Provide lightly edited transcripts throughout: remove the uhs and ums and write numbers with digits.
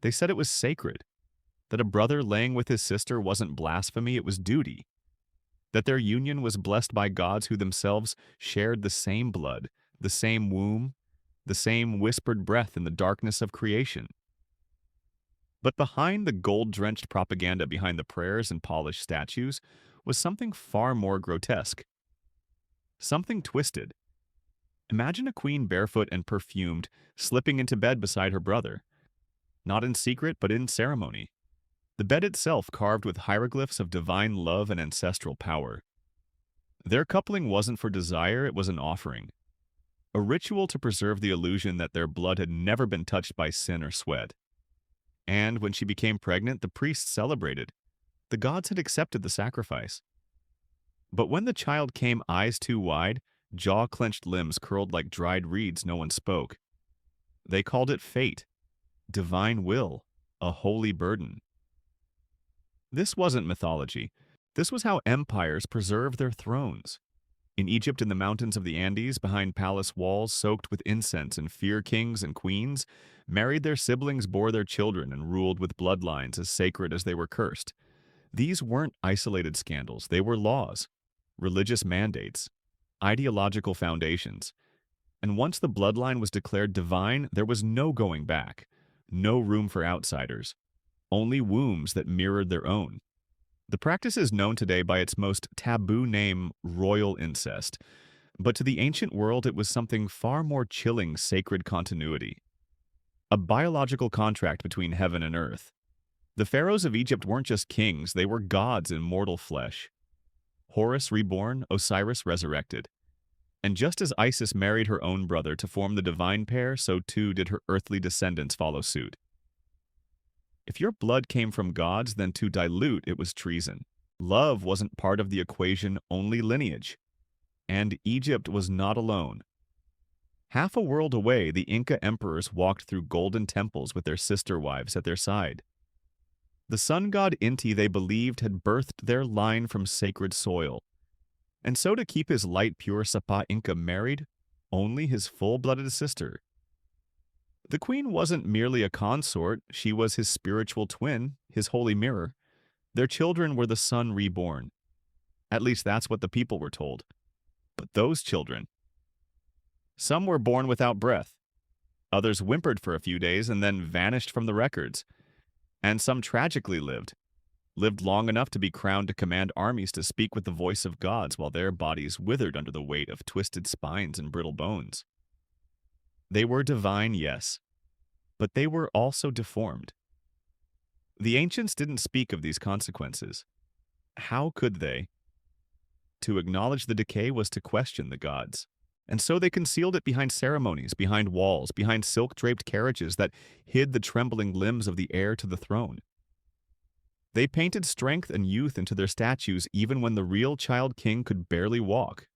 They said it was sacred, that a brother laying with his sister wasn't blasphemy, it was duty, that their union was blessed by gods who themselves shared the same blood, the same womb, the same whispered breath in the darkness of creation. But behind the gold-drenched propaganda behind the prayers and polished statues was something far more grotesque, something twisted. Imagine a queen barefoot and perfumed, slipping into bed beside her brother, not in secret but in ceremony. The bed itself carved with hieroglyphs of divine love and ancestral power. Their coupling wasn't for desire, it was an offering, a ritual to preserve the illusion that their blood had never been touched by sin or sweat. And when she became pregnant, the priests celebrated. The gods had accepted the sacrifice. But when the child came eyes too wide, jaw-clenched limbs curled like dried reeds, no one spoke. They called it fate, divine will, a holy burden. This wasn't mythology. This was how empires preserved their thrones. In Egypt, in the mountains of the Andes, behind palace walls soaked with incense and fear kings and queens, married their siblings, bore their children, and ruled with bloodlines as sacred as they were cursed. These weren't isolated scandals. They were laws, religious mandates, ideological foundations. And once the bloodline was declared divine, there was no going back, no room for outsiders, only wombs that mirrored their own. The practice is known today by its most taboo name, royal incest, but to the ancient world it was something far more chilling, sacred continuity. A biological contract between heaven and earth. The pharaohs of Egypt weren't just kings, they were gods in mortal flesh. Horus reborn, Osiris resurrected. And just as Isis married her own brother to form the divine pair, so too did her earthly descendants follow suit. If your blood came from gods, then to dilute it was treason. Love wasn't part of the equation, only lineage. And Egypt was not alone. Half a world away, the Inca emperors walked through golden temples with their sister wives at their side. The sun god Inti, they believed, had birthed their line from sacred soil. And so to keep his light pure Sapa Inca married, only his full-blooded sister. The queen wasn't merely a consort, she was his spiritual twin, his holy mirror. Their children were the sun reborn. At least that's what the people were told. But those children, some were born without breath. Others whimpered for a few days and then vanished from the records. And some tragically lived long enough to be crowned to command armies to speak with the voice of gods while their bodies withered under the weight of twisted spines and brittle bones. They were divine, yes, but they were also deformed. The ancients didn't speak of these consequences. How could they? To acknowledge the decay was to question the gods. And so they concealed it behind ceremonies, behind walls, behind silk-draped carriages that hid the trembling limbs of the heir to the throne. They painted strength and youth into their statues even when the real child king could barely walk.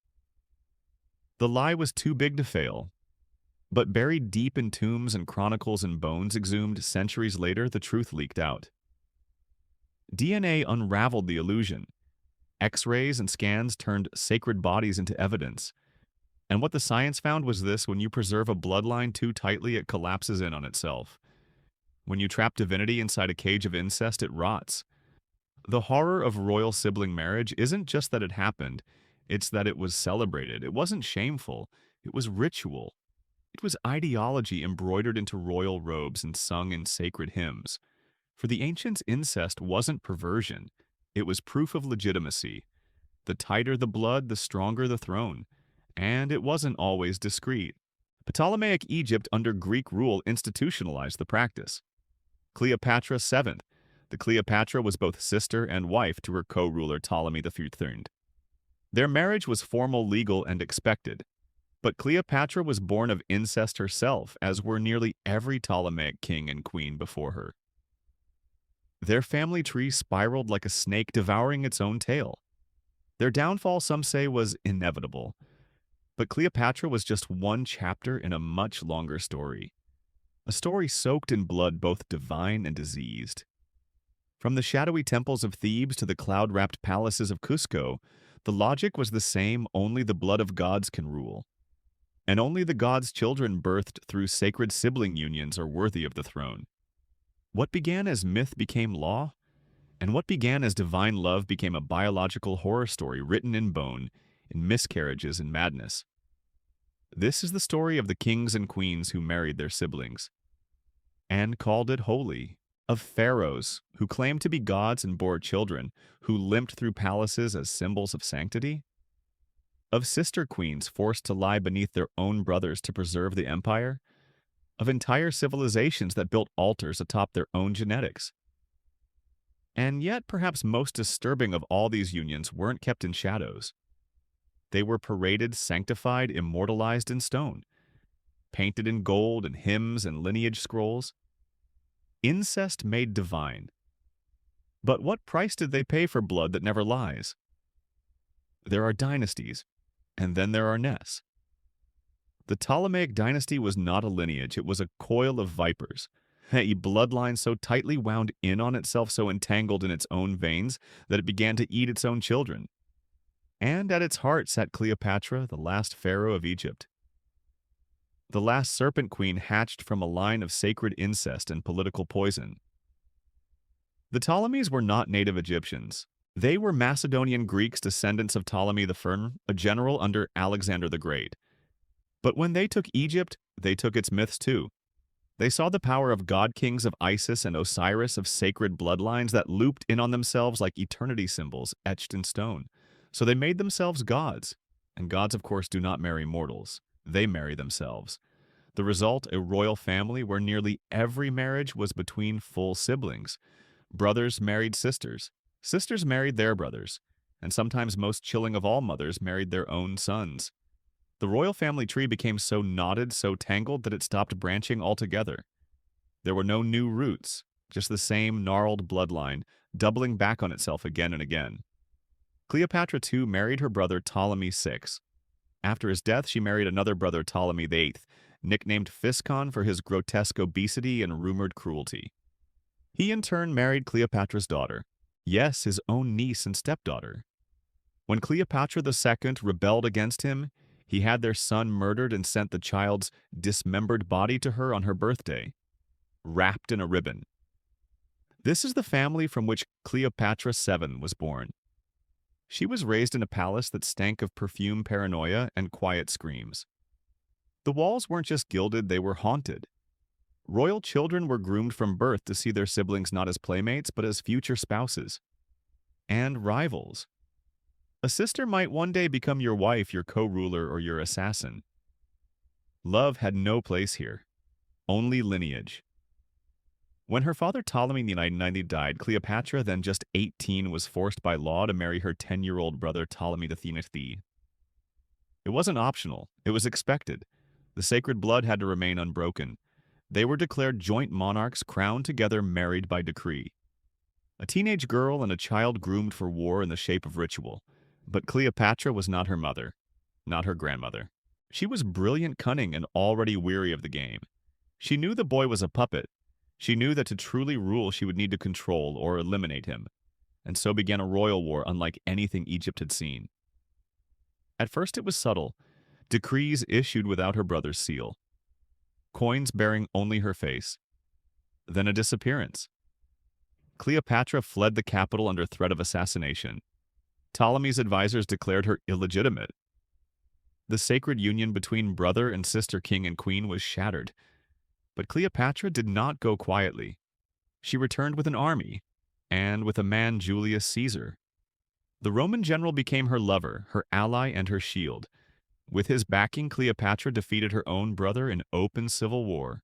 The lie was too big to fail. But buried deep in tombs and chronicles and bones exhumed centuries later, the truth leaked out. DNA unraveled the illusion. X-rays and scans turned sacred bodies into evidence. And what the science found was this: when you preserve a bloodline too tightly, it collapses in on itself. When you trap divinity inside a cage of incest, it rots. The horror of royal sibling marriage isn't just that it happened, it's that it was celebrated. It wasn't shameful, it was ritual. It was ideology embroidered into royal robes and sung in sacred hymns. For the ancients, incest wasn't perversion, it was proof of legitimacy. The tighter the blood, the stronger the throne. And it wasn't always discreet. Ptolemaic Egypt under Greek rule institutionalized the practice. Cleopatra VII. The Cleopatra was both sister and wife to her co-ruler Ptolemy XIII. Their marriage was formal, legal, and expected. But Cleopatra was born of incest herself, as were nearly every Ptolemaic king and queen before her. Their family tree spiraled like a snake devouring its own tail. Their downfall, some say, was inevitable. But Cleopatra was just one chapter in a much longer story. A story soaked in blood both divine and diseased. From the shadowy temples of Thebes to the cloud-wrapped palaces of Cusco, the logic was the same: only the blood of gods can rule. And only the gods' children birthed through sacred sibling unions are worthy of the throne. What began as myth became law, and what began as divine love became a biological horror story written in bone, in miscarriages and madness. This is the story of the kings and queens who married their siblings, and called it holy, of pharaohs who claimed to be gods and bore children, who limped through palaces as symbols of sanctity, of sister queens forced to lie beneath their own brothers to preserve the empire, of entire civilizations that built altars atop their own genetics. And yet, perhaps most disturbing of all these unions weren't kept in shadows. They were paraded, sanctified, immortalized in stone, painted in gold and hymns and lineage scrolls. Incest made divine. But what price did they pay for blood that never lies? There are dynasties, and then there are nests. The Ptolemaic dynasty was not a lineage, it was a coil of vipers, a bloodline so tightly wound in on itself, so entangled in its own veins, that it began to eat its own children. And at its heart sat Cleopatra, the last pharaoh of Egypt. The last serpent queen hatched from a line of sacred incest and political poison. The Ptolemies were not native Egyptians. They were Macedonian Greeks, descendants of Ptolemy XIII, a general under Alexander the Great. But when they took Egypt, they took its myths too. They saw the power of god-kings of Isis and Osiris, of sacred bloodlines that looped in on themselves like eternity symbols etched in stone. So they made themselves gods. And gods, of course, do not marry mortals. They marry themselves. The result, a royal family where nearly every marriage was between full siblings. Brothers married sisters. Sisters married their brothers. And sometimes, most chilling of all, mothers married their own sons. The royal family tree became so knotted, so tangled, that it stopped branching altogether. There were no new roots, just the same gnarled bloodline, doubling back on itself again and again. Cleopatra too married her brother Ptolemy VI. After his death, she married another brother, Ptolemy VIII, nicknamed Physcon for his grotesque obesity and rumored cruelty. He in turn married Cleopatra's daughter, yes, his own niece and stepdaughter. When Cleopatra II rebelled against him, he had their son murdered and sent the child's dismembered body to her on her birthday, wrapped in a ribbon. This is the family from which Cleopatra VII was born. She was raised in a palace that stank of perfume paranoia and quiet screams. The walls weren't just gilded, they were haunted. Royal children were groomed from birth to see their siblings not as playmates, but as future spouses. And rivals. A sister might one day become your wife, your co-ruler, or your assassin. Love had no place here. Only lineage. When her father Ptolemy XIII died, Cleopatra, then just 18, was forced by law to marry her 10-year-old brother Ptolemy XIII. It wasn't optional, it was expected. The sacred blood had to remain unbroken. They were declared joint monarchs, crowned together, married by decree. A teenage girl and a child groomed for war in the shape of ritual. But Cleopatra was not her mother, not her grandmother. She was brilliant, cunning, and already weary of the game. She knew the boy was a puppet. She knew that to truly rule she would need to control or eliminate him. And so began a royal war unlike anything Egypt had seen. At first it was subtle, decrees issued without her brother's seal. Coins bearing only her face. Then a disappearance. Cleopatra fled the capital under threat of assassination. Ptolemy's advisors declared her illegitimate. The sacred union between brother and sister king and queen was shattered. But Cleopatra did not go quietly. She returned with an army, and with a man, Julius Caesar. The Roman general became her lover, her ally, and her shield. With his backing, Cleopatra defeated her own brother in open civil war.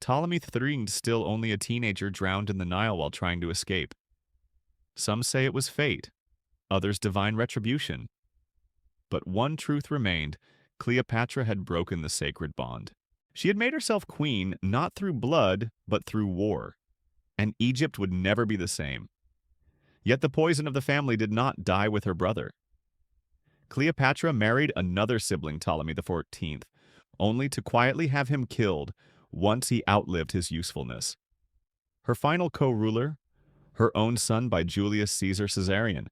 Ptolemy III, still only a teenager, drowned in the Nile while trying to escape. Some say it was fate, others divine retribution. But one truth remained: Cleopatra had broken the sacred bond. She had made herself queen not through blood, but through war. And Egypt would never be the same. Yet the poison of the family did not die with her brother. Cleopatra married another sibling, Ptolemy XIV, only to quietly have him killed once he outlived his usefulness. Her final co-ruler, her own son by Julius Caesar Caesarion,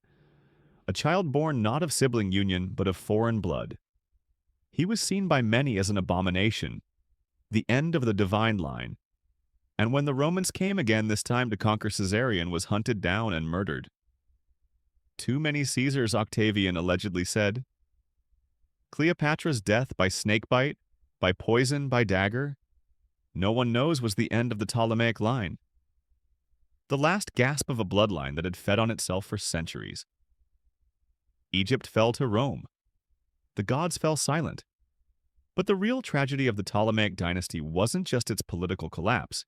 a child born not of sibling union but of foreign blood. He was seen by many as an abomination, the end of the divine line. And when the Romans came again, this time to conquer Caesarion, was hunted down and murdered. Too many Caesars, Octavian allegedly said. Cleopatra's death by snakebite, by poison, by dagger, no one knows was the end of the Ptolemaic line. The last gasp of a bloodline that had fed on itself for centuries. Egypt fell to Rome. The gods fell silent. But the real tragedy of the Ptolemaic dynasty wasn't just its political collapse.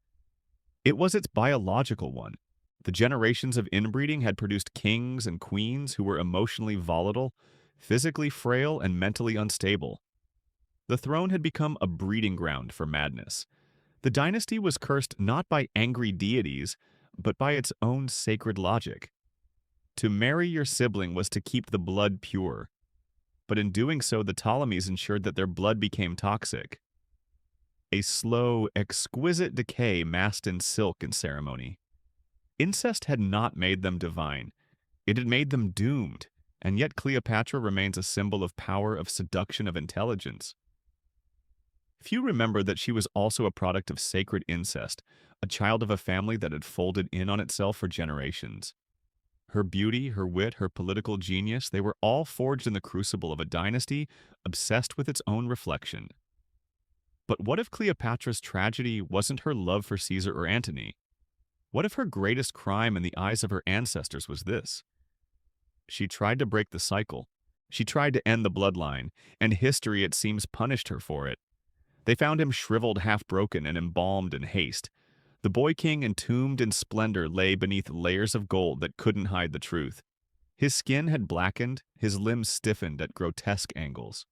It was its biological one. The generations of inbreeding had produced kings and queens who were emotionally volatile, physically frail, and mentally unstable. The throne had become a breeding ground for madness. The dynasty was cursed not by angry deities, but by its own sacred logic. To marry your sibling was to keep the blood pure, but in doing so, the Ptolemies ensured that their blood became toxic. A slow, exquisite decay masked in silk and ceremony. Incest had not made them divine. It had made them doomed, and yet Cleopatra remains a symbol of power, of seduction, of intelligence. Few remember that she was also a product of sacred incest, a child of a family that had folded in on itself for generations. Her beauty, her wit, her political genius, they were all forged in the crucible of a dynasty obsessed with its own reflection. But what if Cleopatra's tragedy wasn't her love for Caesar or Antony? What if her greatest crime in the eyes of her ancestors was this? She tried to break the cycle. She tried to end the bloodline, and history, it seems, punished her for it. They found him shriveled, half-broken, and embalmed in haste. The boy king, entombed in splendor, lay beneath layers of gold that couldn't hide the truth. His skin had blackened, his limbs stiffened at grotesque angles.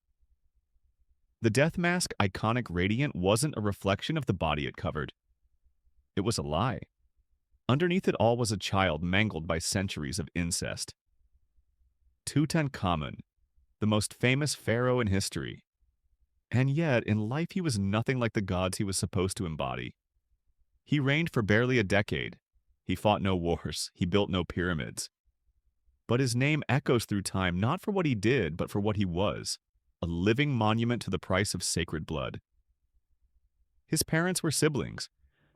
The death mask, iconic radiant, wasn't a reflection of the body it covered. It was a lie. Underneath it all was a child mangled by centuries of incest. Tutankhamun, the most famous pharaoh in history. And yet, in life he was nothing like the gods he was supposed to embody. He reigned for barely a decade. He fought no wars. He built no pyramids. But his name echoes through time not for what he did, but for what he was, a living monument to the price of sacred blood. His parents were siblings,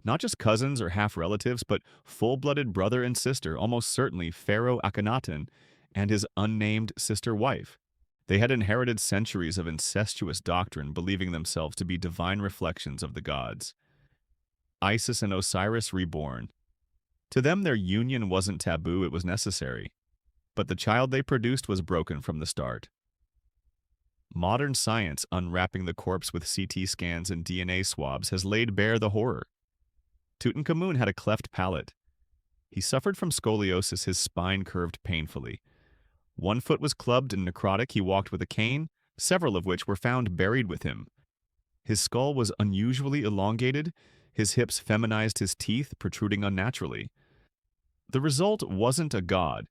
not just cousins or half-relatives, but full-blooded brother and sister, almost certainly Pharaoh Akhenaten and his unnamed sister-wife. They had inherited centuries of incestuous doctrine, believing themselves to be divine reflections of the gods. Isis and Osiris reborn. To them, their union wasn't taboo, it was necessary. But the child they produced was broken from the start. Modern science, unwrapping the corpse with CT scans and DNA swabs, has laid bare the horror. Tutankhamun had a cleft palate. He suffered from scoliosis, his spine curved painfully. One foot was clubbed and necrotic, he walked with a cane, several of which were found buried with him. His skull was unusually elongated, his hips feminized, his teeth protruding unnaturally. The result wasn't a god.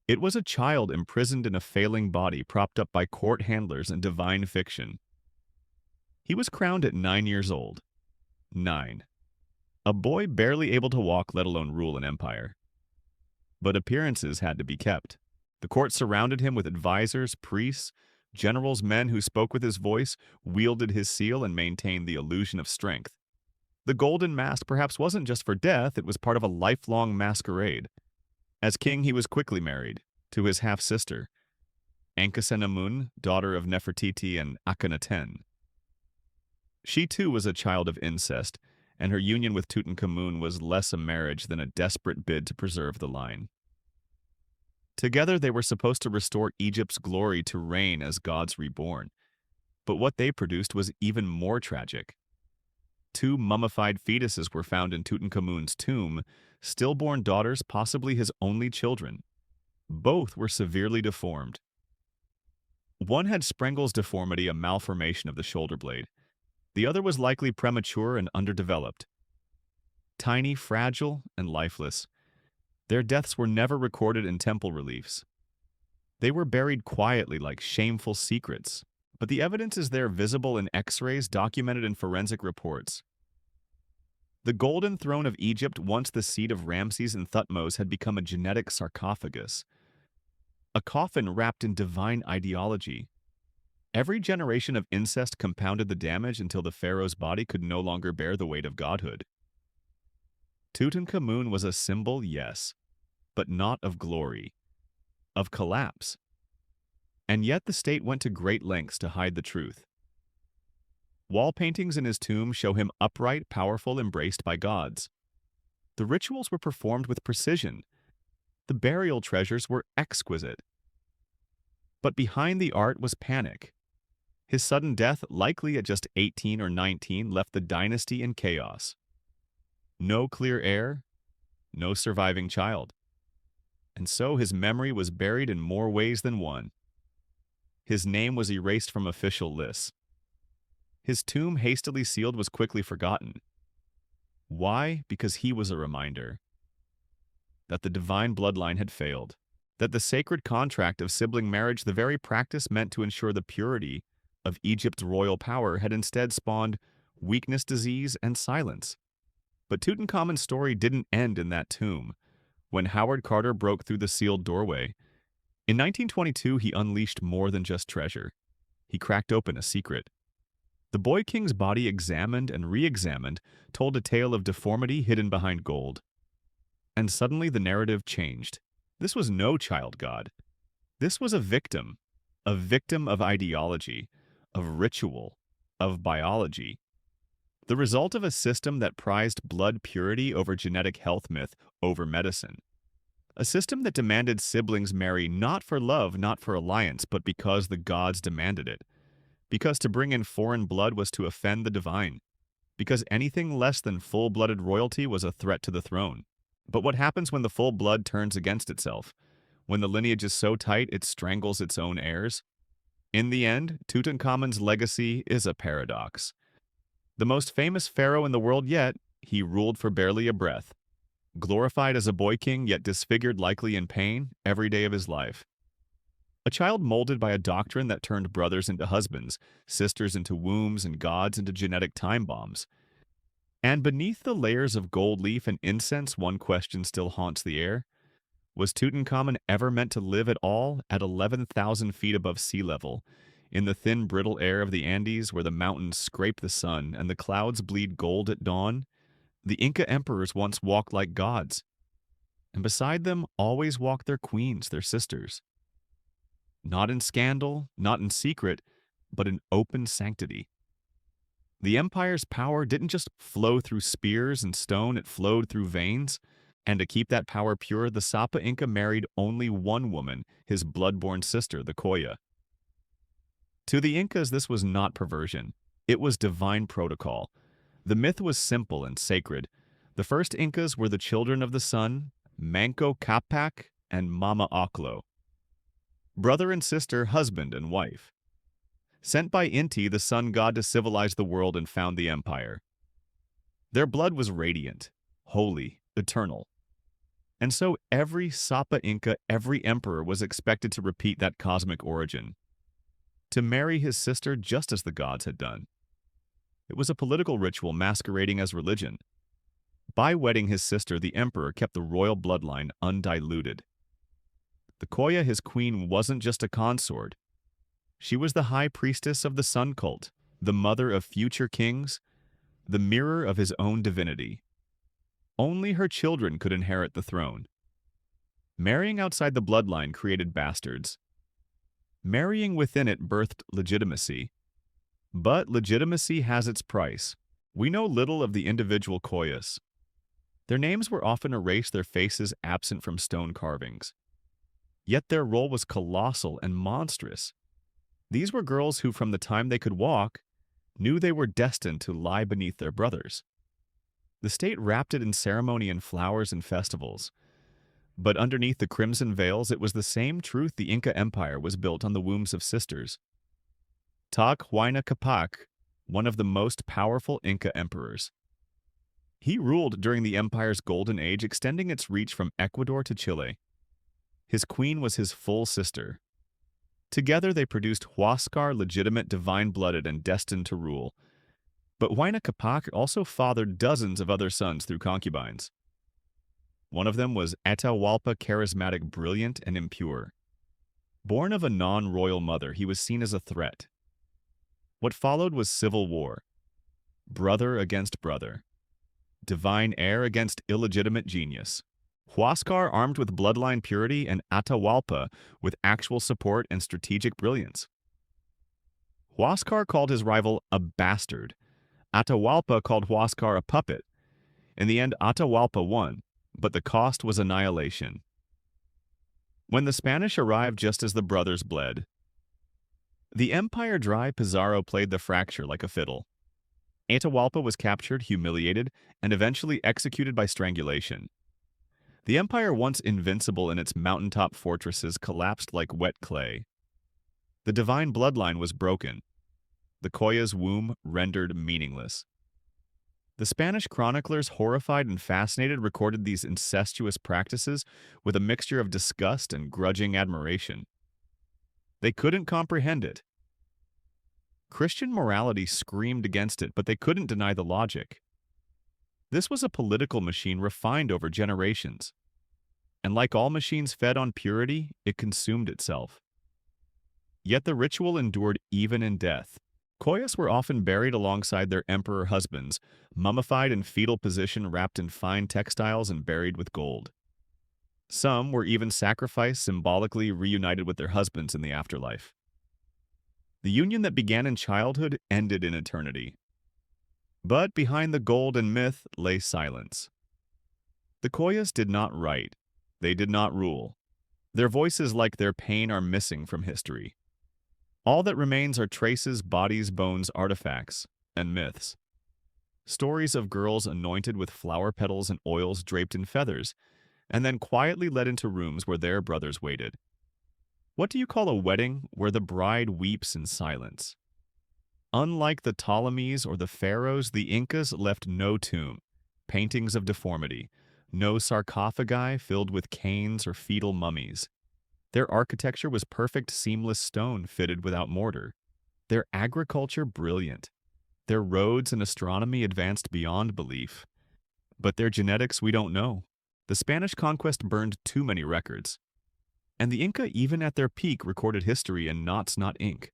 It was a child imprisoned in a failing body, propped up by court handlers and divine fiction. He was crowned at 9 years old. 9. A boy barely able to walk, let alone rule an empire. But appearances had to be kept. The court surrounded him with advisors, priests, generals, men who spoke with his voice, wielded his seal, and maintained the illusion of strength. The golden mask perhaps wasn't just for death, it was part of a lifelong masquerade. As king, he was quickly married to his half-sister, Inca Sapa, daughter of Nefertiti and Akhenaten. She too was a child of incest, and her union with Tutankhamun was less a marriage than a desperate bid to preserve the line. Together they were supposed to restore Egypt's glory to reign as gods reborn. But what they produced was even more tragic. 2 mummified fetuses were found in Tutankhamun's tomb, stillborn daughters, possibly his only children. Both were severely deformed. One had Sprengel's deformity, a malformation of the shoulder blade. The other was likely premature and underdeveloped. Tiny, fragile, and lifeless. Their deaths were never recorded in temple reliefs. They were buried quietly like shameful secrets, but the evidence is there, visible in X-rays, documented in forensic reports. The Golden Throne of Egypt, once the seat of Ramses and Thutmose, had become a genetic sarcophagus, a coffin wrapped in divine ideology. Every generation of incest compounded the damage until the pharaoh's body could no longer bear the weight of godhood. Tutankhamun was a symbol, yes, but not of glory, of collapse. And yet the state went to great lengths to hide the truth. Wall paintings in his tomb show him upright, powerful, embraced by gods. The rituals were performed with precision. The burial treasures were exquisite. But behind the art was panic. His sudden death, likely at just 18 or 19, left the dynasty in chaos. No clear heir, no surviving child. And so his memory was buried in more ways than one. His name was erased from official lists. His tomb, hastily sealed, was quickly forgotten. Why? Because he was a reminder that the divine bloodline had failed, that the sacred contract of sibling marriage, the very practice meant to ensure the purity of Egypt's royal power, had instead spawned weakness, disease, and silence. But Tutankhamun's story didn't end in that tomb. When Howard Carter broke through the sealed doorway, in 1922 he unleashed more than just treasure. He cracked open a secret. The boy king's body, examined and re-examined, told a tale of deformity hidden behind gold. And suddenly the narrative changed. This was no child god. This was a victim of ideology, of ritual, of biology. The result of a system that prized blood purity over genetic health, myth over medicine. A system that demanded siblings marry not for love, not for alliance, but because the gods demanded it. Because to bring in foreign blood was to offend the divine. Because anything less than full-blooded royalty was a threat to the throne. But what happens when the full blood turns against itself? When the lineage is so tight it strangles its own heirs? In the end, Tutankhamun's legacy is a paradox. The most famous pharaoh in the world yet, he ruled for barely a breath. Glorified as a boy king, yet disfigured, likely in pain, every day of his life. A child molded by a doctrine that turned brothers into husbands, sisters into wombs, and gods into genetic time bombs. And beneath the layers of gold leaf and incense, one question still haunts the air. Was Tutankhamun ever meant to live at all at 11,000 feet above sea level, in the thin, brittle air of the Andes where the mountains scrape the sun and the clouds bleed gold at dawn? The Inca emperors once walked like gods, and beside them always walked their queens, their sisters. Not in scandal, not in secret, but in open sanctity. The empire's power didn't just flow through spears and stone, it flowed through veins. And to keep that power pure, the Sapa Inca married only one woman, his blood-born sister, the Koya. To the Incas, this was not perversion. It was divine protocol. The myth was simple and sacred. The first Incas were the children of the sun, Manco Capac and Mama Oclo. Brother and sister, husband and wife. Sent by Inti, the sun god, to civilize the world and found the empire. Their blood was radiant, holy, eternal. And so every Sapa Inca, every emperor was expected to repeat that cosmic origin. To marry his sister just as the gods had done. It was a political ritual masquerading as religion. By wedding his sister, the emperor kept the royal bloodline undiluted. The Koya, his queen, wasn't just a consort. She was the high priestess of the sun cult, the mother of future kings, the mirror of his own divinity. Only her children could inherit the throne. Marrying outside the bloodline created bastards. Marrying within it birthed legitimacy. But legitimacy has its price. We know little of the individual Koyas. Their names were often erased, their faces absent from stone carvings. Yet their role was colossal and monstrous. These were girls who, from the time they could walk, knew they were destined to lie beneath their brothers. The state wrapped it in ceremony and flowers and festivals. But underneath the crimson veils, it was the same truth. The Inca Empire was built on the wombs of sisters. Huayna Capac, one of the most powerful Inca emperors. He ruled during the empire's golden age, extending its reach from Ecuador to Chile. His queen was his full sister. Together they produced Huascar, legitimate, divine-blooded, and destined to rule. But Huayna Capac also fathered dozens of other sons through concubines. One of them was Atahualpa, charismatic, brilliant, and impure. Born of a non-royal mother, he was seen as a threat. What followed was civil war. Brother against brother. divine heir against illegitimate genius. Huascar armed with bloodline purity and Atahualpa with actual support and strategic brilliance. Huascar called his rival a bastard. Atahualpa called Huascar a puppet. In the end, Atahualpa won, but the cost was annihilation. When the Spanish arrived just as the brothers bled, the empire dry, Pizarro played the fracture like a fiddle. Atahualpa was captured, humiliated, and eventually executed by strangulation. The empire, once invincible in its mountaintop fortresses, collapsed like wet clay. The divine bloodline was broken, the Coya's womb rendered meaningless. The Spanish chroniclers, horrified and fascinated, recorded these incestuous practices with a mixture of disgust and grudging admiration. They couldn't comprehend it. Christian morality screamed against it, but they couldn't deny the logic. This was a political machine refined over generations. And like all machines fed on purity, it consumed itself. Yet the ritual endured even in death. Coyas were often buried alongside their emperor husbands, mummified in fetal position, wrapped in fine textiles and buried with gold. Some were even sacrificed, symbolically reunited with their husbands in the afterlife. The union that began in childhood ended in eternity. But behind the gold and myth lay silence. The Coyas did not write. They did not rule. Their voices, like their pain, are missing from history. All that remains are traces, bodies, bones, artifacts, and myths. Stories of girls anointed with flower petals and oils draped in feathers, and then quietly led into rooms where their brothers waited. What do you call a wedding where the bride weeps in silence? Unlike the Ptolemies or the Pharaohs, the Incas left no tomb, paintings of deformity, no sarcophagi filled with canes or fetal mummies. Their architecture was perfect, seamless stone fitted without mortar. Their agriculture brilliant. Their roads and astronomy advanced beyond belief. But their genetics we don't know. The Spanish conquest burned too many records. And the Inca, even at their peak, recorded history in knots, not ink.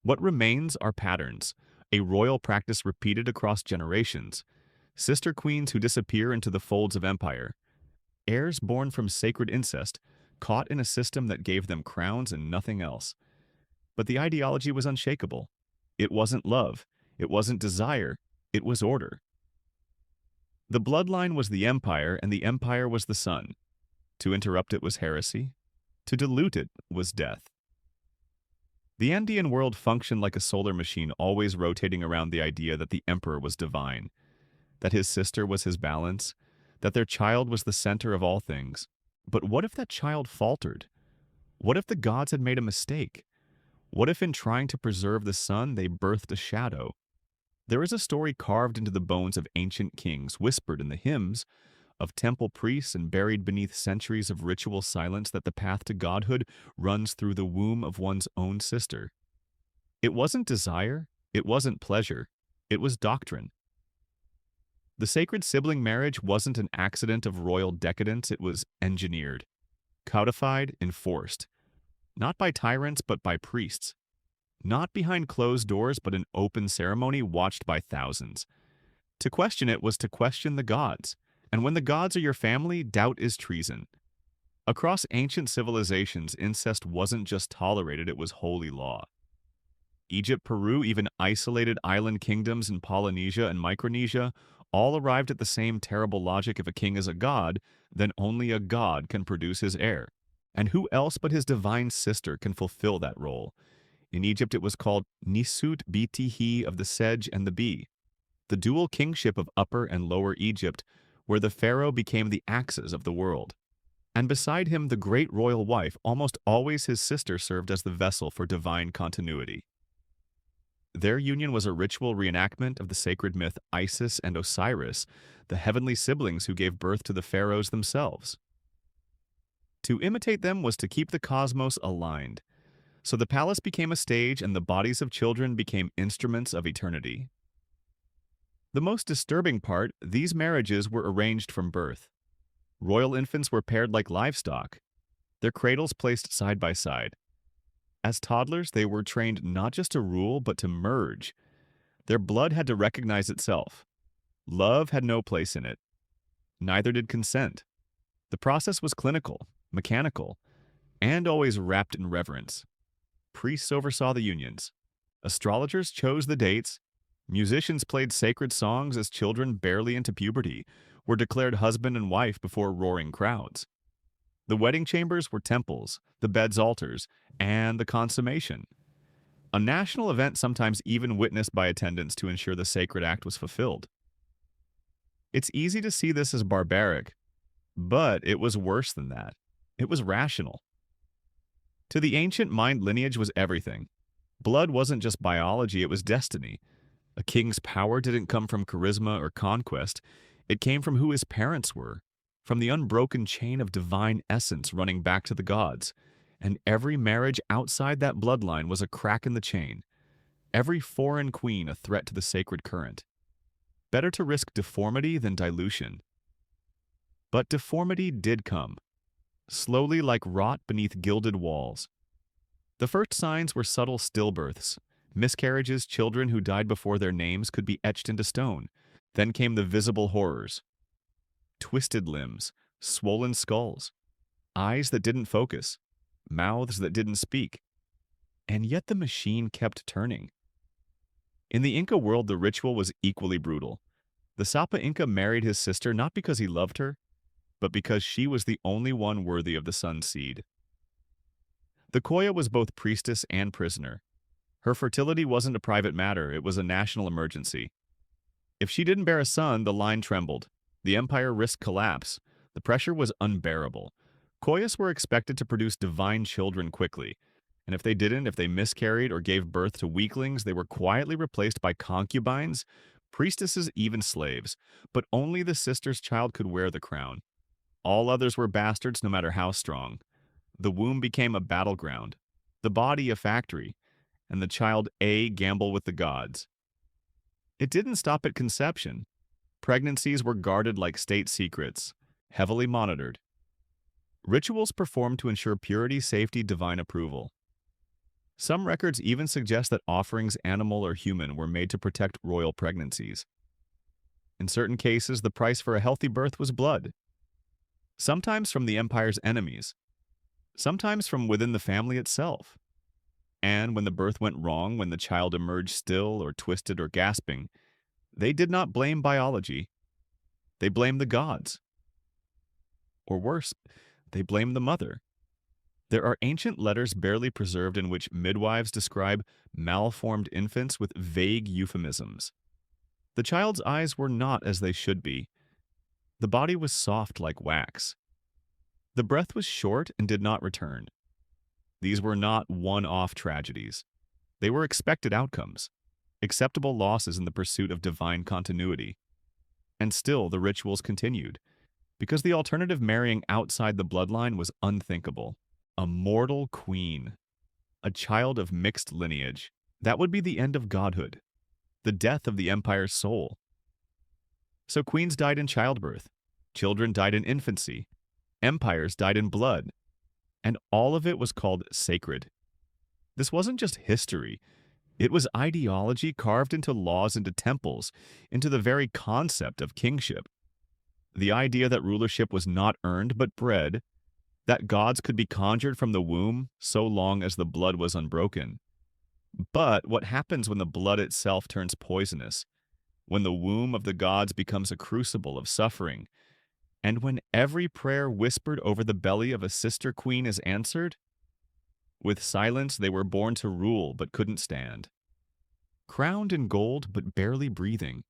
What remains are patterns, a royal practice repeated across generations, sister queens who disappear into the folds of empire, heirs born from sacred incest, caught in a system that gave them crowns and nothing else. But the ideology was unshakable. It wasn't love. It wasn't desire. It was order. The bloodline was the empire, and the empire was the sun. To interrupt it was heresy. To dilute it was death. The Andean world functioned like a solar machine, always rotating around the idea that the emperor was divine, that his sister was his balance, that their child was the center of all things. But what if that child faltered? What if the gods had made a mistake? What if in trying to preserve the sun, they birthed a shadow? There is a story carved into the bones of ancient kings, whispered in the hymns of temple priests, and buried beneath centuries of ritual silence, that the path to godhood runs through the womb of one's own sister. It wasn't desire, it wasn't pleasure, it was doctrine. The sacred sibling marriage wasn't an accident of royal decadence, it was engineered, codified, enforced, not by tyrants but by priests, not behind closed doors but in open ceremony watched by thousands. To question it was to question the gods, and when the gods are your family, doubt is treason. Across ancient civilizations, incest wasn't just tolerated, it was holy law. Egypt, Peru, even isolated island kingdoms in Polynesia and Micronesia, all arrived at the same terrible logic: if a king is a god, then only a god can produce his heir. And who else but his divine sister can fulfill that role? In Egypt it was called Nisut Btihi, of the sedge and the bee, the dual kingship of Upper and Lower Egypt, where the pharaoh became the axis of the world. And beside him, the great royal wife, almost always his sister, served as the vessel for divine continuity. Their union was a ritual reenactment of the sacred myth Isis and Osiris, the heavenly siblings who gave birth to the pharaohs themselves. To imitate them was to keep the cosmos aligned. So the palace became a stage and the bodies of children became instruments of eternity. The most disturbing part, these marriages were arranged from birth. Royal infants were paired like livestock, their cradles placed side by side. As toddlers, they were trained not just to rule, but to merge. Their blood had to recognize itself. Love had no place in it. Neither did consent. The process was clinical, mechanical, and always wrapped in reverence. Priests oversaw the unions. Astrologers chose the dates. Musicians played sacred songs as children barely into puberty were declared husband and wife before roaring crowds. The wedding chambers were temples, the beds altars, and the consummation. A national event sometimes even witnessed by attendants to ensure the sacred act was fulfilled. It's easy to see this as barbaric, but it was worse than that. It was rational. To the ancient mind, lineage was everything. Blood wasn't just biology, it was destiny. A king's power didn't come from charisma or conquest. It came from who his parents were, from the unbroken chain of divine essence running back to the gods. And every marriage outside that bloodline was a crack in the chain. Every foreign queen a threat to the sacred current. Better to risk deformity than dilution. But deformity did come, slowly like rot beneath gilded walls. The first signs were subtle stillbirths, miscarriages, children who died before their names could be etched into stone. Then came the visible horrors. Twisted limbs, swollen skulls, eyes that didn't focus, mouths that didn't speak. And yet the machine kept turning. In the Inca world, the ritual was equally brutal. The Sapa Inca married his sister not because he loved her, but because she was the only one worthy of the sun's seed. The Koya was both priestess and prisoner. Her fertility wasn't a private matter, it was a national emergency. If she didn't bear a son, the line trembled. The empire risked collapse. The pressure was unbearable. Koyas were expected to produce divine children quickly, and if they miscarried or gave birth to weaklings, they were quietly replaced by concubines, priestesses, even slaves. But only the sister's child could wear the crown. All others were bastards, no matter how strong. The womb became a battleground, the body a factory, and the child a gamble with the gods. It didn't stop at conception. Pregnancies were guarded like state secrets, heavily monitored. Rituals performed to ensure purity, safety, divine approval. Some records even suggest that offerings, animal or human, were made to protect royal pregnancies. In certain cases, the price for a healthy birth was blood. Sometimes from the empire's enemies, sometimes from within the family itself. And when the birth went wrong, when the child emerged still or twisted or gasping, they did not blame biology. They blamed the gods. Or worse, they blamed the mother. There are ancient letters barely preserved in which midwives describe malformed infants with vague euphemisms. The child's eyes were not as they should be. The body was soft like wax. The breath was short and did not return. These were not one-off tragedies. They were expected outcomes, acceptable losses in the pursuit of divine continuity. And still, the rituals continued, because the alternative, marrying outside the bloodline, was unthinkable. A mortal queen, a child of mixed lineage. That would be the end of godhood, the death of the empire's soul. So queens died in childbirth, children died in infancy, empires died in blood, and all of it was called sacred. This wasn't just history. It was ideology carved into laws, into temples, into the very concept of kingship. The idea that rulership was not earned but bred, that gods could be conjured from the womb so long as the blood was unbroken. But what happens when the blood itself turns poisonous? When the womb of the gods becomes a crucible of suffering? And when every prayer whispered over the belly of a sister queen is answered? With silence, they were born to rule but couldn't stand. Crowned in gold but barely breathing.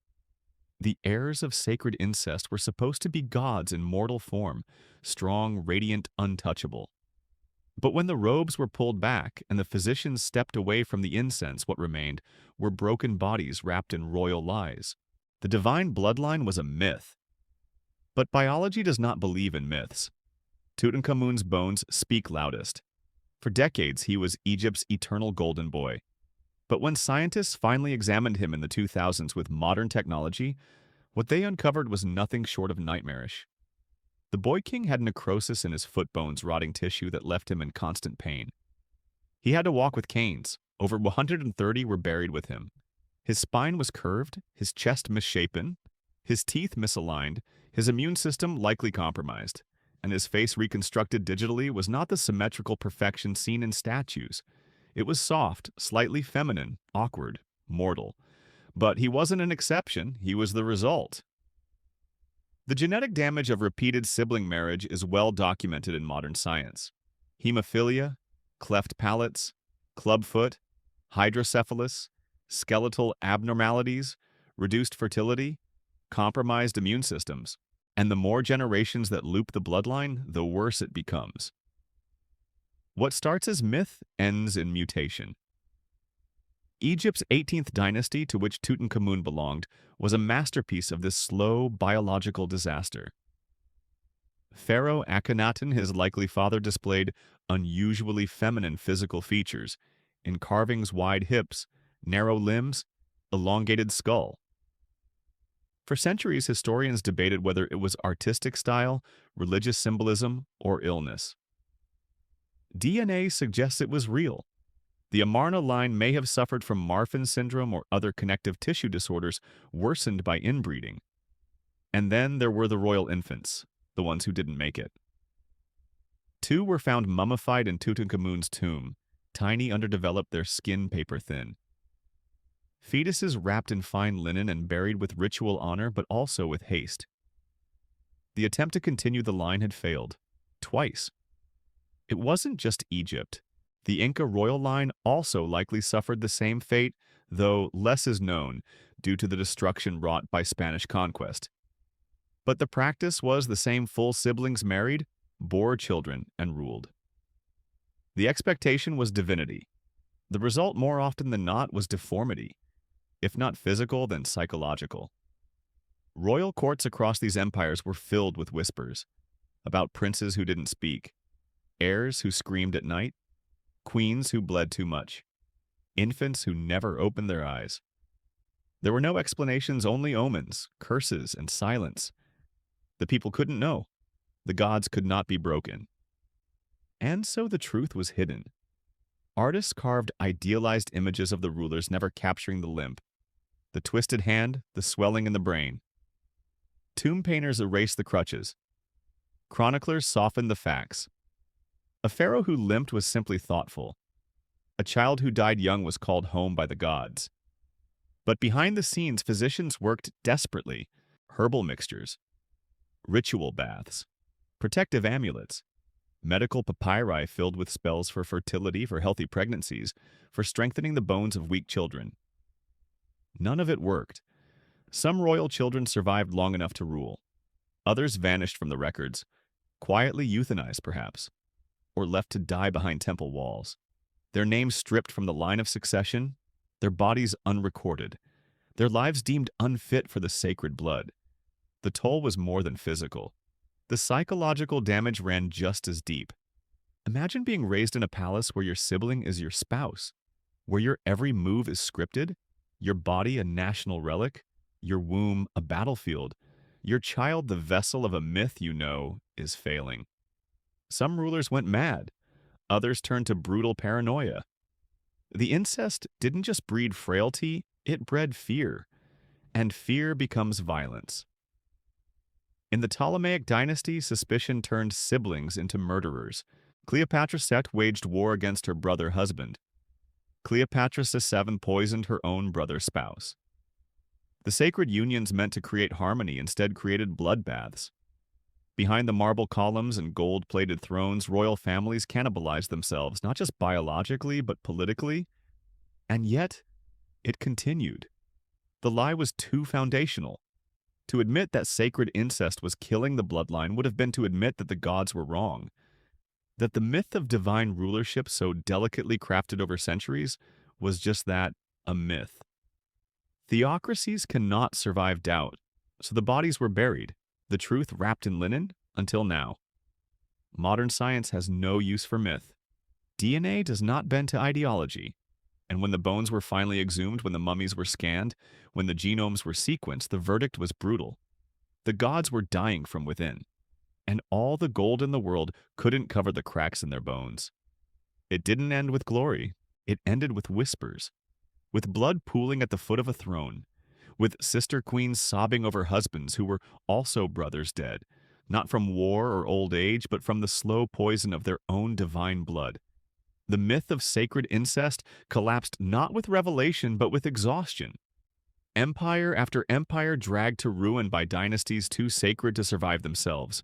The heirs of sacred incest were supposed to be gods in mortal form, strong, radiant, untouchable. But when the robes were pulled back and the physicians stepped away from the incense, what remained were broken bodies wrapped in royal lies. The divine bloodline was a myth. But biology does not believe in myths. Tutankhamun's bones speak loudest. For decades, he was Egypt's eternal golden boy. But when scientists finally examined him in the 2000s with modern technology, what they uncovered was nothing short of nightmarish. The boy king had necrosis in his foot bones, rotting tissue that left him in constant pain. He had to walk with canes. Over 130 were buried with him. His spine was curved, his chest misshapen, His teeth misaligned, his immune system likely compromised, and his face reconstructed digitally was not the symmetrical perfection seen in statues. It was soft, slightly feminine, awkward, mortal. But he wasn't an exception, he was the result. The genetic damage of repeated sibling marriage is well documented in modern science. Hemophilia, cleft palates, clubfoot, hydrocephalus, skeletal abnormalities, reduced fertility, compromised immune systems, and the more generations that loop the bloodline, the worse it becomes. What starts as myth ends in mutation. Egypt's 18th dynasty, to which Tutankhamun belonged, was a masterpiece of this slow biological disaster. Pharaoh Akhenaten, his likely father, displayed unusually feminine physical features in carvings, wide hips, narrow limbs, elongated skull. For centuries, historians debated whether it was artistic style, religious symbolism, or illness. DNA suggests it was real. The Amarna line may have suffered from Marfan syndrome or other connective tissue disorders worsened by inbreeding. And then there were the royal infants, the ones who didn't make it. 2 were found mummified in Tutankhamun's tomb, tiny, underdeveloped, their skin paper thin. Fetuses wrapped in fine linen and buried with ritual honor, but also with haste. The attempt to continue the line had failed, twice. It wasn't just Egypt. The Inca royal line also likely suffered the same fate, though less is known due to the destruction wrought by Spanish conquest. But the practice was the same: full siblings married, bore children, and ruled. The expectation was divinity. The result, more often than not, was deformity. If not physical, then psychological. Royal courts across these empires were filled with whispers about princes who didn't speak, heirs who screamed at night, queens who bled too much, infants who never opened their eyes. There were no explanations, only omens, curses, and silence. The people couldn't know. The gods could not be broken. And so the truth was hidden. Artists carved idealized images of the rulers, never capturing the limp, the twisted hand, the swelling in the brain. Tomb painters erased the crutches. Chroniclers softened the facts. A pharaoh who limped was simply thoughtful. A child who died young was called home by the gods. But behind the scenes, physicians worked desperately. Herbal mixtures, ritual baths, protective amulets, medical papyri filled with spells for fertility, for healthy pregnancies, for strengthening the bones of weak children. None of it worked. Some royal children survived long enough to rule. Others vanished from the records, quietly euthanized perhaps, or left to die behind temple walls. Their names stripped from the line of succession, their bodies unrecorded, their lives deemed unfit for the sacred blood. The toll was more than physical. The psychological damage ran just as deep. Imagine being raised in a palace where your sibling is your spouse, where your every move is scripted, your body a national relic, your womb a battlefield, your child the vessel of a myth you know is failing. Some rulers went mad. Others turned to brutal paranoia. The incest didn't just breed frailty, it bred fear. And fear becomes violence. In the Ptolemaic dynasty, suspicion turned siblings into murderers. Cleopatra XIII waged war against her brother husband. Cleopatra XIII poisoned her own brother's spouse. The sacred unions meant to create harmony instead created bloodbaths. Behind the marble columns and gold-plated thrones, royal families cannibalized themselves, not just biologically, but politically. And yet, it continued. The lie was too foundational. To admit that sacred incest was killing the bloodline would have been to admit that the gods were wrong. That the myth of divine rulership, so delicately crafted over centuries, was just that, a myth. Theocracies cannot survive doubt, so the bodies were buried, the truth wrapped in linen, until now. Modern science has no use for myth. DNA does not bend to ideology. And when the bones were finally exhumed, when the mummies were scanned, when the genomes were sequenced, the verdict was brutal. The gods were dying from within, and all the gold in the world couldn't cover the cracks in their bones. It didn't end with glory. It ended with whispers, with blood pooling at the foot of a throne, with sister queens sobbing over husbands who were also brothers dead, not from war or old age, but from the slow poison of their own divine blood. The myth of sacred incest collapsed not with revelation, but with exhaustion. Empire after empire dragged to ruin by dynasties too sacred to survive themselves.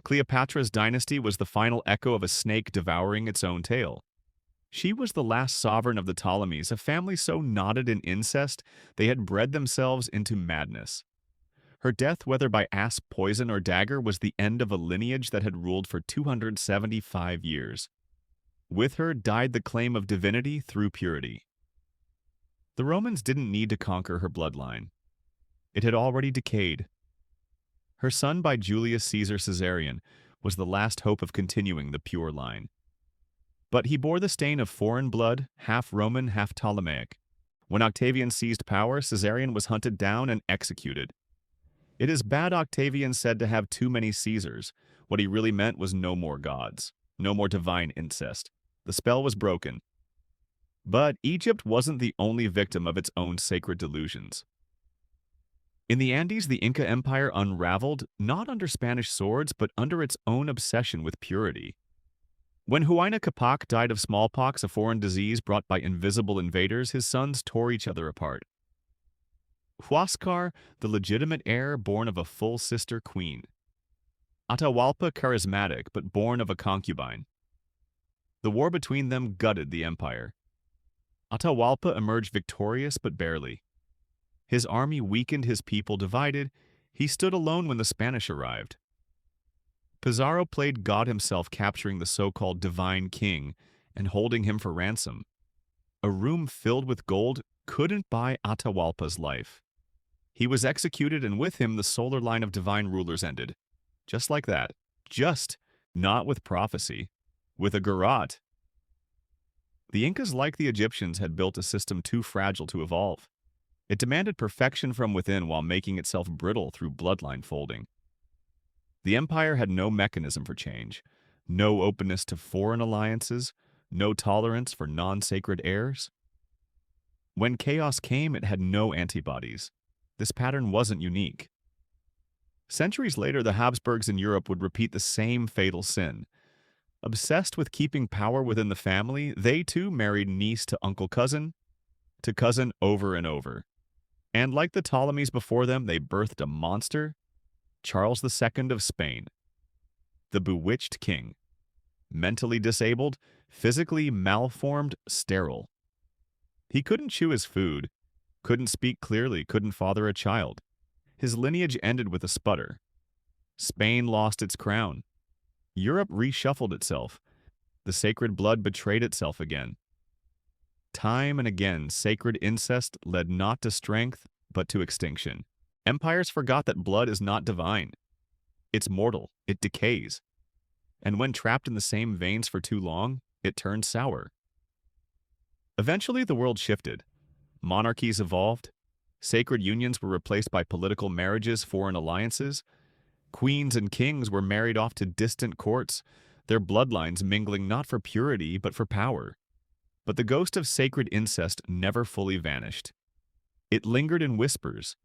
Cleopatra's dynasty was the final echo of a snake devouring its own tail. She was the last sovereign of the Ptolemies, a family so knotted in incest they had bred themselves into madness. Her death, whether by asp poison or dagger, was the end of a lineage that had ruled for 275 years. With her died the claim of divinity through purity. The Romans didn't need to conquer her bloodline. It had already decayed. Her son by Julius Caesar Caesarion was the last hope of continuing the pure line. But he bore the stain of foreign blood, half Roman, half Ptolemaic. When Octavian seized power, Caesarion was hunted down and executed. It is bad Octavian said to have too many Caesars. What he really meant was no more gods, no more divine incest. The spell was broken. But Egypt wasn't the only victim of its own sacred delusions. In the Andes, the Inca Empire unraveled, not under Spanish swords, but under its own obsession with purity. When Huayna Capac died of smallpox, a foreign disease brought by invisible invaders, his sons tore each other apart. Huascar, the legitimate heir born of a full sister queen. Atahualpa, charismatic, but born of a concubine. The war between them gutted the empire. Atahualpa emerged victorious, but barely. His army weakened, his people divided. He stood alone when the Spanish arrived. Pizarro played God himself, capturing the so-called divine king and holding him for ransom. A room filled with gold couldn't buy Atahualpa's life. He was executed, and with him the solar line of divine rulers ended. Just like that. Just, not with prophecy. With a garrote. The Incas, like the Egyptians, had built a system too fragile to evolve. It demanded perfection from within while making itself brittle through bloodline folding. The empire had no mechanism for change, no openness to foreign alliances, no tolerance for non-sacred heirs. When chaos came, it had no antibodies. This pattern wasn't unique. Centuries later, the Habsburgs in Europe would repeat the same fatal sin. Obsessed with keeping power within the family, they too married niece to uncle cousin to cousin over and over. And like the Ptolemies before them, they birthed a monster, Charles II of Spain, the bewitched king, mentally disabled, physically malformed, sterile. He couldn't chew his food, couldn't speak clearly, couldn't father a child. His lineage ended with a sputter. Spain lost its crown. Europe reshuffled itself. The sacred blood betrayed itself again. Time and again, sacred incest led not to strength, but to extinction. Empires forgot that blood is not divine. It's mortal, it decays. And when trapped in the same veins for too long, it turns sour. Eventually, the world shifted. Monarchies evolved. Sacred unions were replaced by political marriages, foreign alliances. Queens and kings were married off to distant courts, their bloodlines mingling not for purity, but for power. But the ghost of sacred incest never fully vanished. It lingered in whispers,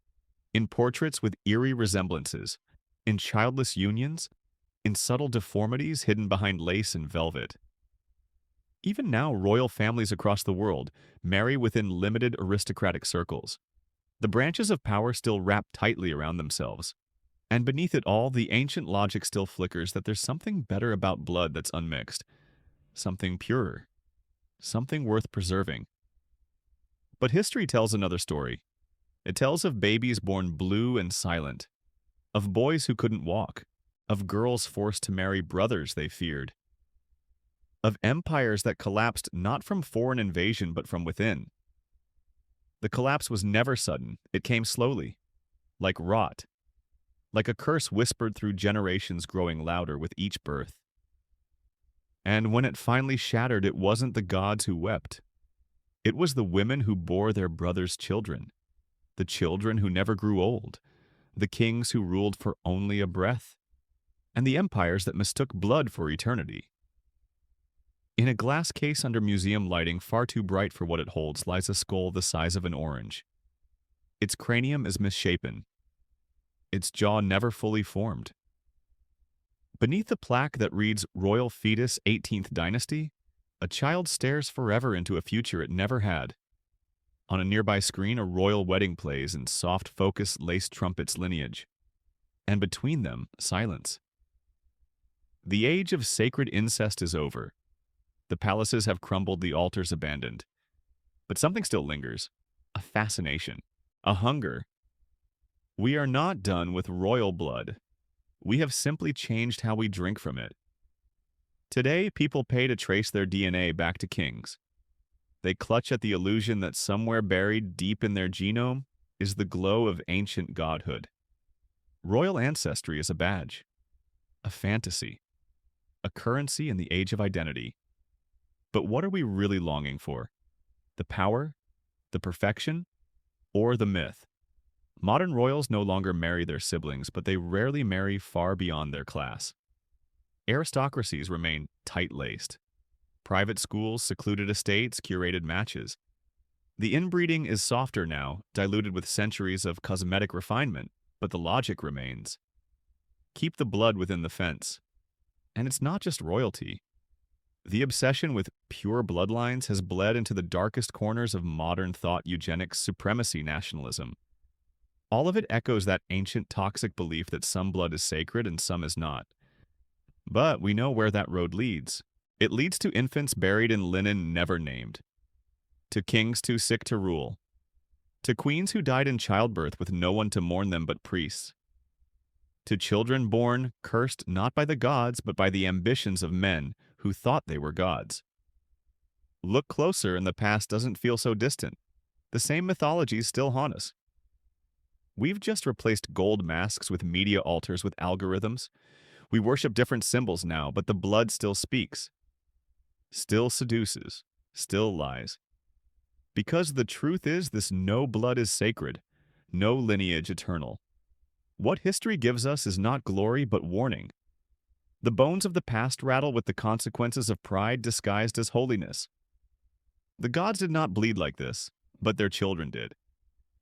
in portraits with eerie resemblances, in childless unions, in subtle deformities hidden behind lace and velvet. Even now, royal families across the world marry within limited aristocratic circles. The branches of power still wrap tightly around themselves. And beneath it all, the ancient logic still flickers that there's something better about blood that's unmixed, something purer, something worth preserving. But history tells another story. It tells of babies born blue and silent, of boys who couldn't walk, of girls forced to marry brothers they feared, of empires that collapsed not from foreign invasion but from within. The collapse was never sudden. It came slowly, like rot, like a curse whispered through generations growing louder with each birth. And when it finally shattered, it wasn't the gods who wept. It was the women who bore their brothers' children, the children who never grew old, the kings who ruled for only a breath, and the empires that mistook blood for eternity. In a glass case under museum lighting far too bright for what it holds lies a skull the size of an orange. Its cranium is misshapen, its jaw never fully formed. Beneath the plaque that reads Royal Fetus 18th Dynasty, a child stares forever into a future it never had. On a nearby screen, a royal wedding plays in soft focus lace trumpets lineage. And between them, silence. The age of sacred incest is over. The palaces have crumbled, the altars abandoned. But something still lingers. A fascination. A hunger. We are not done with royal blood. We have simply changed how we drink from it. Today, people pay to trace their DNA back to kings. They clutch at the illusion that somewhere buried deep in their genome is the glow of ancient godhood. Royal ancestry is a badge, a fantasy, a currency in the age of identity. But what are we really longing for? The power, the perfection, or the myth? Modern royals no longer marry their siblings, but they rarely marry far beyond their class. Aristocracies remain tight-laced. Private schools, secluded estates, curated matches. The inbreeding is softer now, diluted with centuries of cosmetic refinement, but the logic remains. Keep the blood within the fence. And it's not just royalty. The obsession with pure bloodlines has bled into the darkest corners of modern thought: eugenics, supremacy, nationalism. All of it echoes that ancient toxic belief that some blood is sacred and some is not. But we know where that road leads. It leads to infants buried in linen never named, to kings too sick to rule, to queens who died in childbirth with no one to mourn them but priests, to children born cursed not by the gods but by the ambitions of men who thought they were gods. Look closer and the past doesn't feel so distant. The same mythologies still haunt us. We've just replaced gold masks with media altars with algorithms. We worship different symbols now, but the blood still speaks, still seduces, still lies. Because the truth is, this no blood is sacred, no lineage eternal. What history gives us is not glory but warning. The bones of the past rattle with the consequences of pride disguised as holiness. The gods did not bleed like this, but their children did.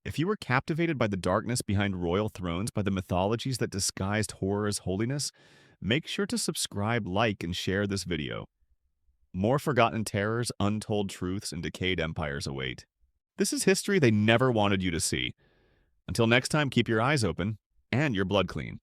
If you were captivated by the darkness behind royal thrones, by the mythologies that disguised horror as holiness, make sure to subscribe, like, and share this video. More forgotten terrors, untold truths, and decayed empires await. This is history they never wanted you to see. Until next time, keep your eyes open and your blood clean.